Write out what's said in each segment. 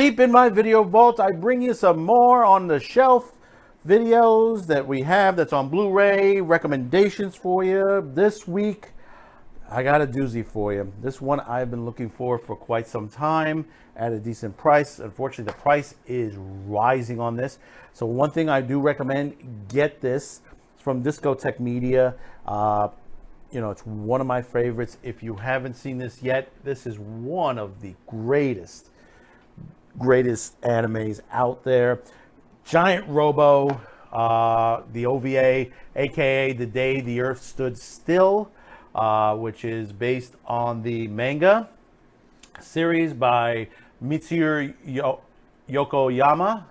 Deep in my video vault, I bring you some more on the shelf videos that we have that's on Blu-ray, recommendations for you. This week, I got a doozy for you. This one I've been looking for quite some time at a decent price. Unfortunately, the price is rising on this. So one thing I do recommend, get this. It's from Discotech Media. It's one of my favorites. If you haven't seen this yet, this is one of the greatest animes out there. Giant Robo, the OVA, aka The Day the Earth Stood Still, which is based on the manga series by Mitsuru Yokoyama.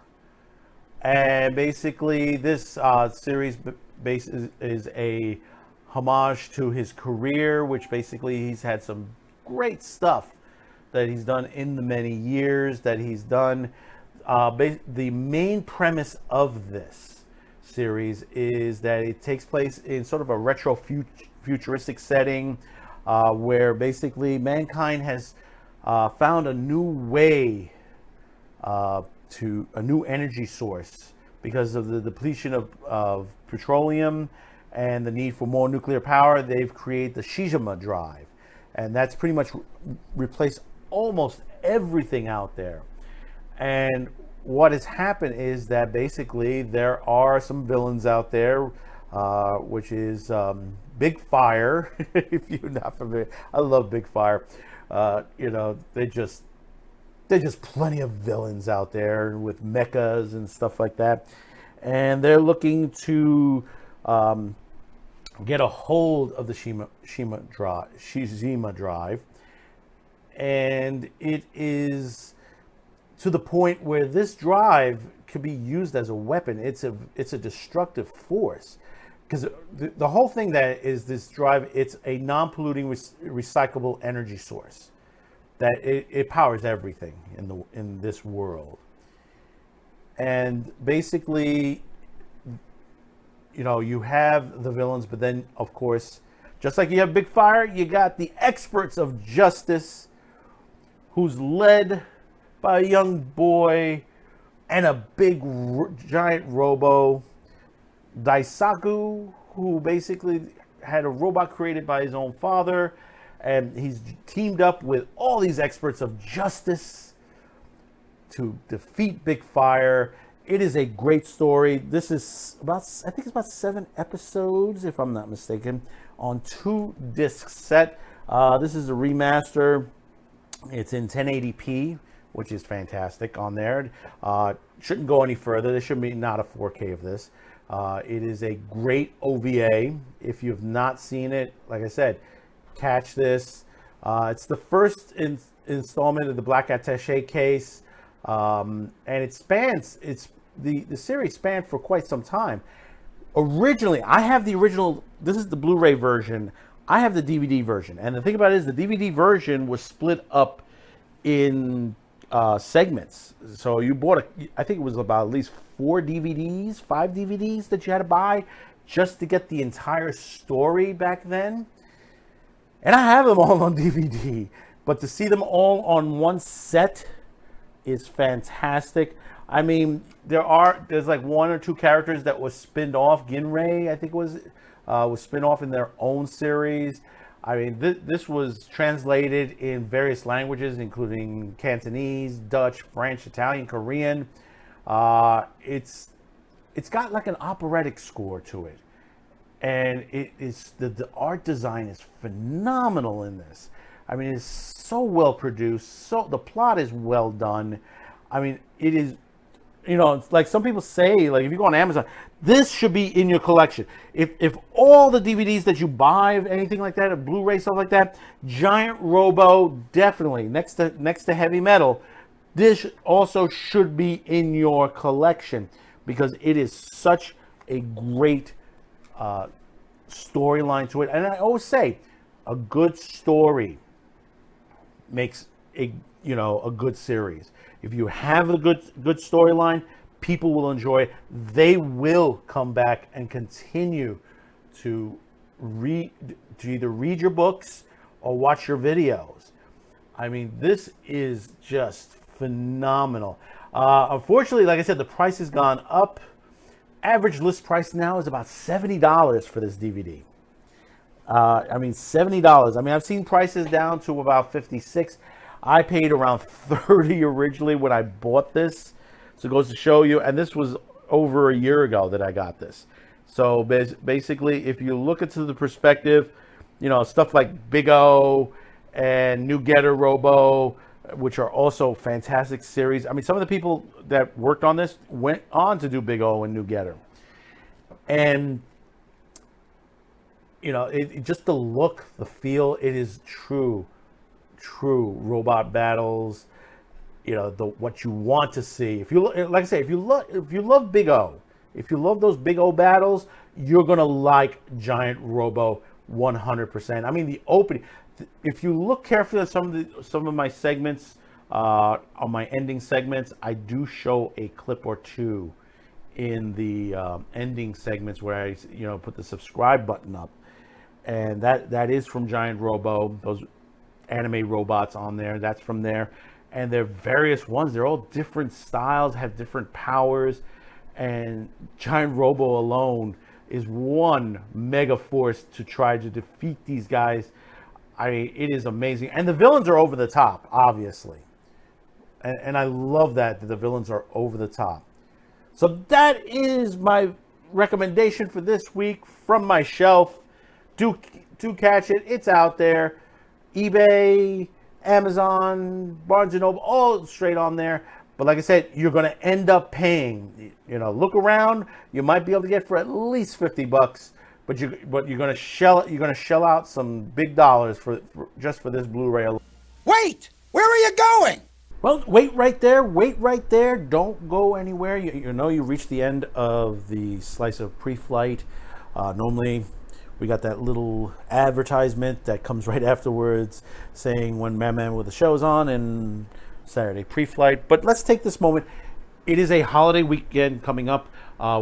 And basically this series is a homage to his career, which basically he's had some great stuff that he's done in the many years that he's done. The main premise of this series is that it takes place in sort of a retro futuristic setting, where basically mankind has found a new way to a new energy source because of the depletion of petroleum and the need for more nuclear power. They've created the Shijima drive, and that's pretty much replaced almost everything out there. And what has happened is that basically there are some villains out there, which is Big Fire. If you're not familiar, I love Big Fire. There's just plenty of villains out there with mechas and stuff like that, and they're looking to get a hold of the Shijima drive, and it is to the point where this drive could be used as a weapon. It's a destructive force, because the whole thing that is this drive, it's a non-polluting recyclable energy source that it powers everything in this world. And basically, you have the villains, but then of course, just like you have Big Fire, you got the experts of justice, who's led by a young boy and a big giant robo, Daisaku, who basically had a robot created by his own father, and he's teamed up with all these experts of justice to defeat Big Fire. It is a great story. This is about 7 episodes, if I'm not mistaken, on 2-disc set. This is a remaster. It's in 1080p, which is fantastic on there. Shouldn't go any further. There should be not a 4K of this. It is a great OVA. If you've not seen it, like I said, catch this. It's the first installment of the Black Attaché case, and it spans. The series spanned for quite some time. Originally, I have the original. This is the Blu-ray version. I have the DVD version, and the thing about it is the DVD version was split up in segments. So you bought I think it was about at least 5 DVDs that you had to buy just to get the entire story back then. And I have them all on DVD, but to see them all on one set is fantastic. I mean, there's like 1 or 2 characters that was spinned off. Ginray, I think was spin off in their own series. I mean, this was translated in various languages, including Cantonese, Dutch, French, Italian, Korean. It's got like an operatic score to it, and it is the art design is phenomenal in this. I mean, it's so well produced. So the plot is well done. I mean, it is. It's like some people say, like if you go on Amazon, this should be in your collection. If all the DVDs that you buy, anything like that, a Blu-ray, stuff like that, Giant Robo, definitely next to Heavy Metal, this also should be in your collection, because it is such a great storyline to it. And I always say, a good story makes a good series. If you have a good storyline, people will enjoy it. They will come back and continue to either read your books or watch your videos. I mean, this is just phenomenal. Unfortunately, like I said, the price has gone up. Average list price now is about $70 for this DVD. I mean, $70. I mean, I've seen prices down to about $56. I paid around $30 originally when I bought this. So it goes to show you, and this was over a year ago that I got this. So basically, if you look into the perspective, you know, stuff like Big O and New Getter Robo, which are also fantastic series. I mean, some of the people that worked on this went on to do Big O and New Getter. And, you know, it just the look, the feel, it is true robot battles. You know, what you want to see. If you, like I say, if you love Big O, if you love those Big O battles, you're gonna like Giant Robo 100%. I mean, the opening. If you look carefully at some of my segments, on my ending segments, I do show a clip or two in the ending segments where I, you know, put the subscribe button up, and that is from Giant Robo. Those anime robots on there, that's from there. And they're various ones. They're all different styles, have different powers. And Giant Robo alone is one mega force to try to defeat these guys. It is amazing. And the villains are over the top, obviously. And I love that the villains are over the top. So that is my recommendation for this week from my shelf. Do catch it. It's out there. eBay, Amazon, Barnes & Noble, all straight on there. But like I said, you're going to end up paying. You know, look around. You might be able to get for at least $50, but you're going to shell out some big dollars for just for this Blu-ray alone. Wait, where are you going? Well, wait right there. Wait right there. Don't go anywhere. You know you reached the end of the slice of pre-flight. Normally, we got that little advertisement that comes right afterwards saying when Man with the show's on and Saturday pre-flight. But let's take this moment. It is a holiday weekend coming up.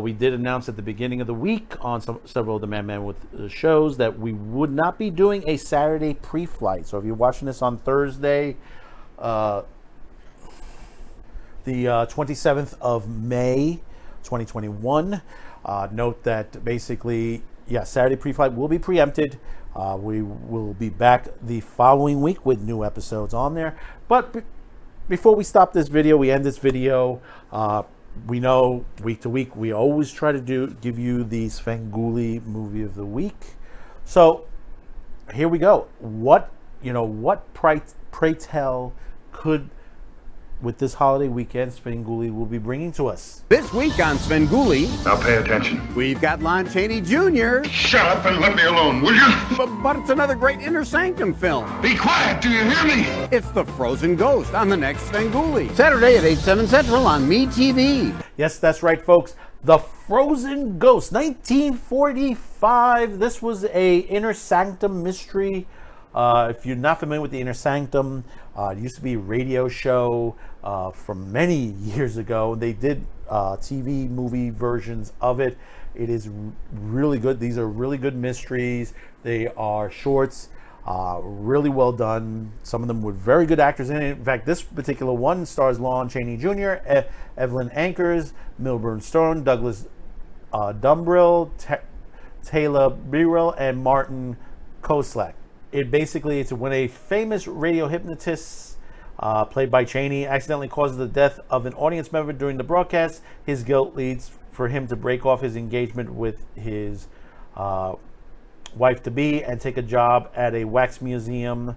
We did announce at the beginning of the week on several of the Man with the shows that we would not be doing a Saturday pre-flight. So if you're watching this on Thursday, the 27th of May, 2021, note that basically, yeah, Saturday pre-flight will be preempted. We will be back the following week with new episodes on there. But before we stop this video, we end this video. We know week to week we always try to give you the SVENGOOLIE movie of the week. So here we go. What pray tell could, with this holiday weekend, SVENGOOLIE will be bringing to us. This week on SVENGOOLIE, Now pay attention. we've got Lon Chaney Jr., Shut up and let me alone, will you? but it's another great Inner Sanctum film. Be quiet, do you hear me? It's The Frozen Ghost on the next SVENGOOLIE. Saturday at 8, 7 Central on MeTV. Yes, that's right, folks. The Frozen Ghost, 1945. This was a Inner Sanctum mystery. If you're not familiar with the Inner Sanctum, it used to be a radio show from many years ago. They did TV movie versions of it. It is really good. These are really good mysteries. They are shorts, really well done. Some of them with very good actors in it. In fact, this particular one stars Lon Chaney Jr., Evelyn Ankers, Milburn Stone, Douglas Dumbrill, Taylor Burrell, and Martin Koslak. It's when a famous radio hypnotist, played by Chaney, accidentally causes the death of an audience member during the broadcast. His guilt leads for him to break off his engagement with his wife-to-be and take a job at a wax museum.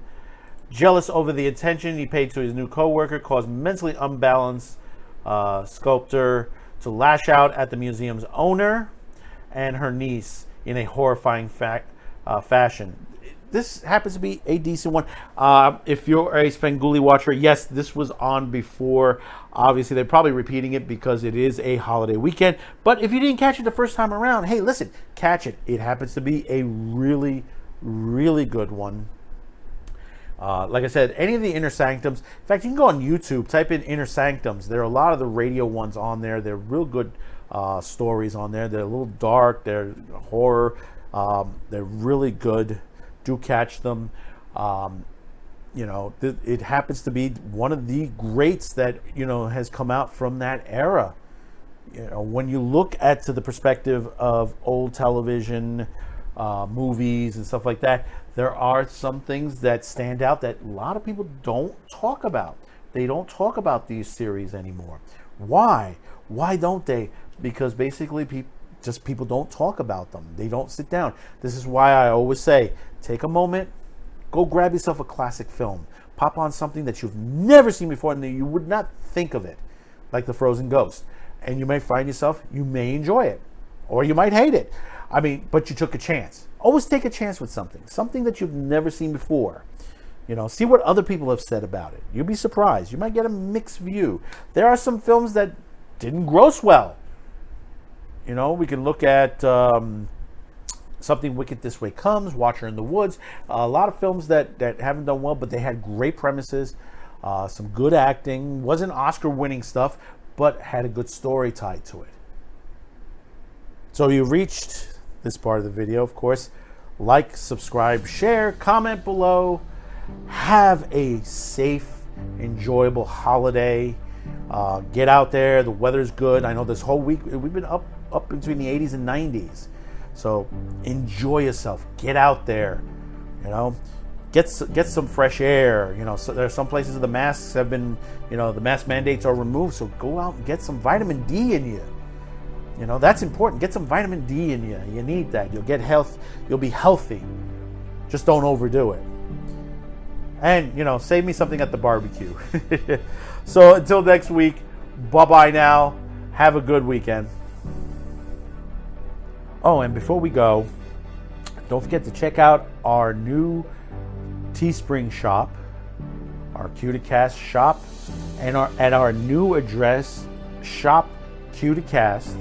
Jealous over the attention he paid to his new co-worker, caused mentally unbalanced sculptor to lash out at the museum's owner and her niece in a horrifying fashion. This happens to be a decent one. If you're a SVENGOOLIE watcher, yes, this was on before. Obviously, they're probably repeating it because it is a holiday weekend. But if you didn't catch it the first time around, hey, listen, catch it. It happens to be a really, really good one. Like I said, any of the Inner Sanctums. In fact, you can go on YouTube, type in Inner Sanctums. There are a lot of the radio ones on there. They're real good stories on there. They're a little dark. They're horror. They're really good. Do catch them. it happens to be one of the greats that, has come out from that era. When you look at to the perspective of old television, movies and stuff like that, there are some things that stand out that a lot of people don't talk about. They don't talk about these series anymore. Why? Why don't they? Because basically people don't talk about them. They don't sit down. This is why I always say, take a moment, go grab yourself a classic film. Pop on something that you've never seen before and that you would not think of it, like The Frozen Ghost. And you may find yourself, you may enjoy it, or you might hate it. But you took a chance. Always take a chance with something that you've never seen before. See what other people have said about it. You'll be surprised. You might get a mixed view. There are some films that didn't gross well. We can look at Something Wicked This Way Comes, Watcher in the Woods. A lot of films that haven't done well, but they had great premises, some good acting, wasn't Oscar-winning stuff, but had a good story tied to it. So you reached this part of the video, of course. Like, subscribe, share, comment below. Have a safe, enjoyable holiday. Get out there. The weather's good. I know this whole week we've been up between the 80s and 90s. So enjoy yourself. Get out there. Get some fresh air. So there are some places the masks have been, the mask mandates are removed. So go out and get some vitamin D in you. That's important. Get some vitamin D in you. You need that. You'll get health. You'll be healthy. Just don't overdo it. And, save me something at the barbecue. So until next week, bye-bye now. Have a good weekend. Oh, and before we go, don't forget to check out our new Teespring shop, our Q2Cast shop, and at our new address, Shop Q2Cast,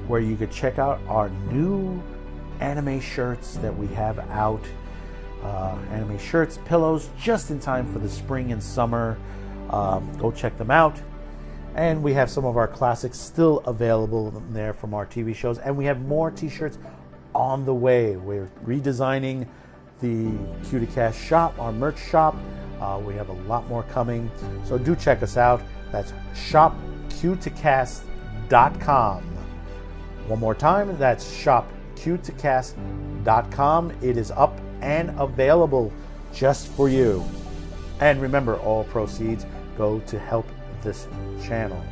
where you could check out our new anime shirts that we have out. Anime shirts, pillows, just in time for the spring and summer. Go check them out. And we have some of our classics still available there from our TV shows. And we have more t-shirts on the way. We're redesigning the Q2Cast shop, our merch shop. We have a lot more coming. So do check us out. That's shopq2cast.com. One more time, that's shopq2cast.com. It is up and available just for you. And remember, all proceeds go to help this channel.